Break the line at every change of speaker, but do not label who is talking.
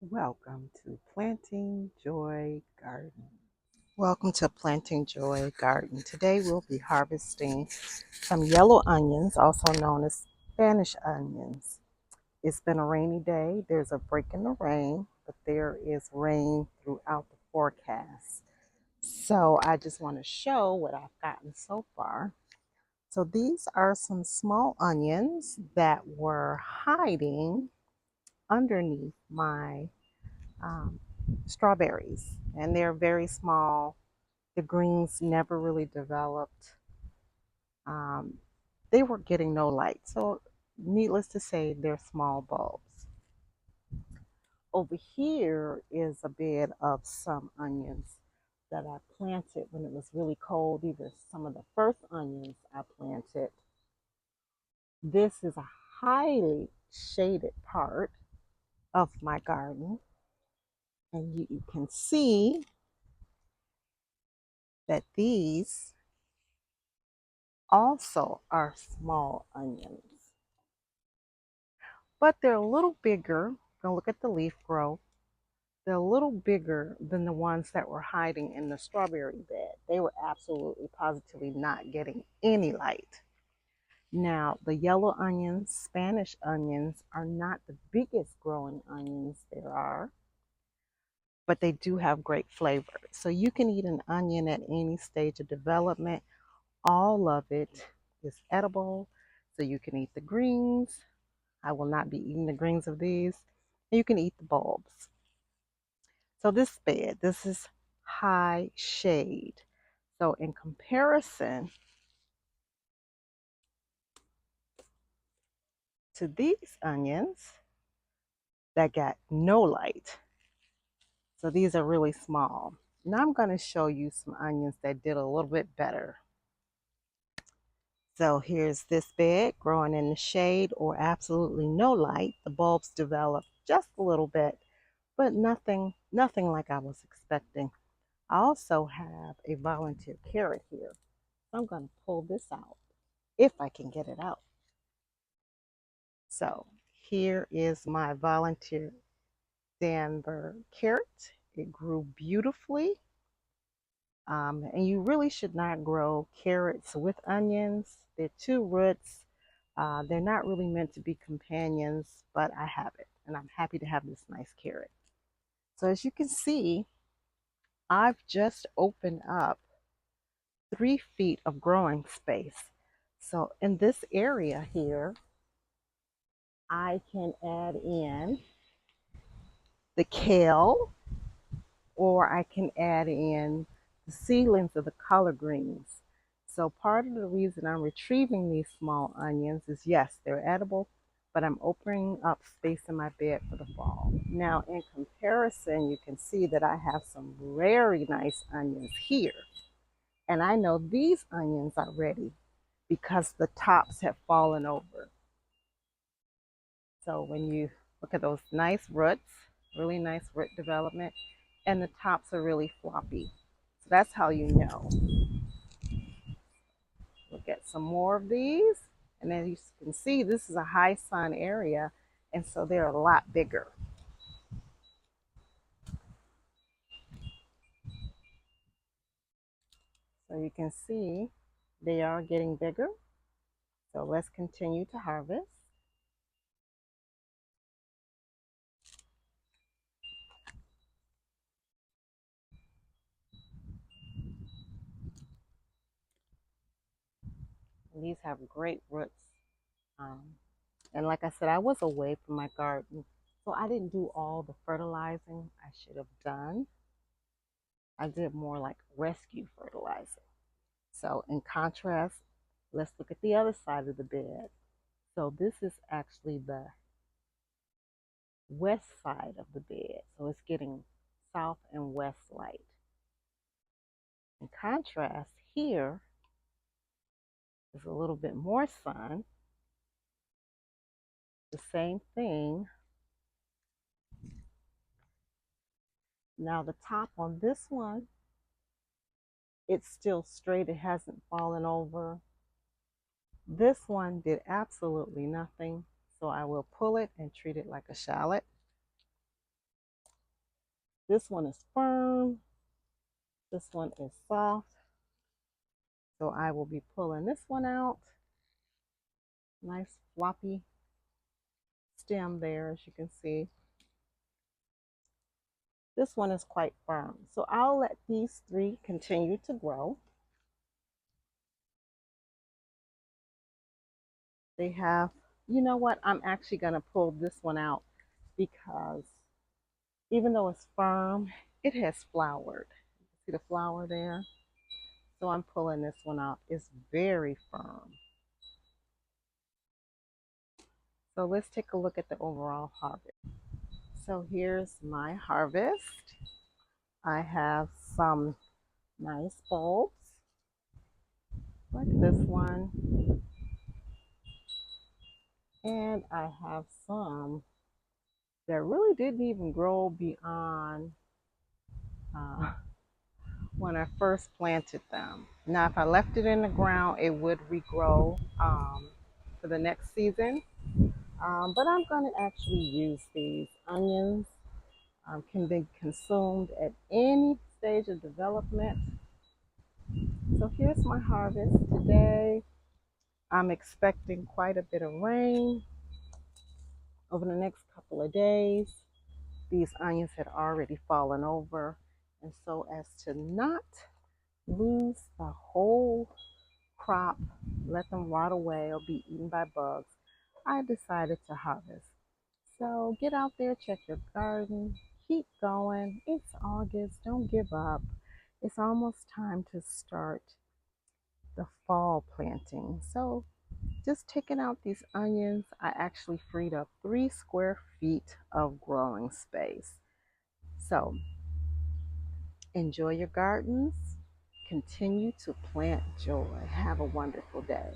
Welcome to Planting Joy Garden. Welcome to Planting Joy Garden. Today we'll be harvesting some yellow onions, also known as Spanish onions. It's been a rainy day. There's a break in the rain, but there is rain throughout the forecast. So I just want to show what I've gotten so far. So these are some small onions that were hiding underneath my um, strawberries, and they're very small. The greens never really developed. Um, they were getting no light, so needless to say, they're small bulbs. Over here is a bed of some onions that I planted when it was really cold. These are some of the first onions I planted. This is a highly shaded part of my garden, and you can see that these also are small onions, but they're a little bigger. Go look at the leaf growth. They're a little bigger than the ones that were hiding in the strawberry bed. They were absolutely positively not getting any light. Now, the yellow onions, Spanish onions, are not the biggest growing onions there are, but they do have great flavor. So you can eat an onion at any stage of development. All of it is edible. So you can eat the greens. I will not be eating the greens of these. You can eat the bulbs. So this is high shade. So in comparison to these onions that got no light, so these are really small. Now I'm going to show you some onions that did a little bit better. So here's this bed growing in the shade or absolutely no light. The bulbs developed just a little bit, but nothing like I was expecting. I also have a volunteer carrot here. So I'm going to pull this out if I can get it out. So here is my volunteer Danver carrot. It grew beautifully. And you really should not grow carrots with onions. They're two roots. They're not really meant to be companions, but I have it, and I'm happy to have this nice carrot. So as you can see, I've just opened up 3 feet of growing space. So in this area here, I can add in the kale, or I can add in the seedlings of the collard greens. So part of the reason I'm retrieving these small onions is, yes, they're edible, but I'm opening up space in my bed for the fall. Now, in comparison, you can see that I have some very nice onions here. And I know these onions are ready because the tops have fallen over. So when you look at those nice roots, really nice root development, and the tops are really floppy. So that's how you know. We'll get some more of these. And as you can see, this is a high sun area, and so they're a lot bigger. So you can see they are getting bigger. So let's continue to harvest. And these have great roots. Um, and like I said, I was away from my garden, so I didn't do all the fertilizing I should have done. I did more like rescue fertilizing. So in contrast, let's look at the other side of the bed. So this is actually the west side of the bed. So it's getting south and west light. In contrast, here is a little bit more sun. The same thing. Now the top on this one, it's still straight. It hasn't fallen over. This one did absolutely nothing. So I will pull it and treat it like a shallot. This one is firm. This one is soft. So I will be pulling this one out. Nice floppy stem there, as you can see. This one is quite firm. So I'll let these three continue to grow. They have, you know what? I'm actually going to pull this one out because even though it's firm, it has flowered. See the flower there? So I'm pulling this one out. It's very firm. So let's take a look at the overall harvest. So here's my harvest. I have some nice bulbs like this one. And I have some that really didn't even grow beyond uh, when I first planted them. Now, if I left it in the ground, it would regrow for the next season. But I'm going to actually use these onions. Can be consumed at any stage of development. So here's my harvest today. I'm expecting quite a bit of rain over the next couple of days. These onions had already fallen over. And so as to not lose the whole crop, let them rot away or be eaten by bugs, I decided to harvest. So get out there, check your garden, keep going. It's August, don't give up. It's almost time to start the fall planting. So just taking out these onions, I actually freed up 3 square feet of growing space. So enjoy your gardens. Continue to plant joy. Have a wonderful day.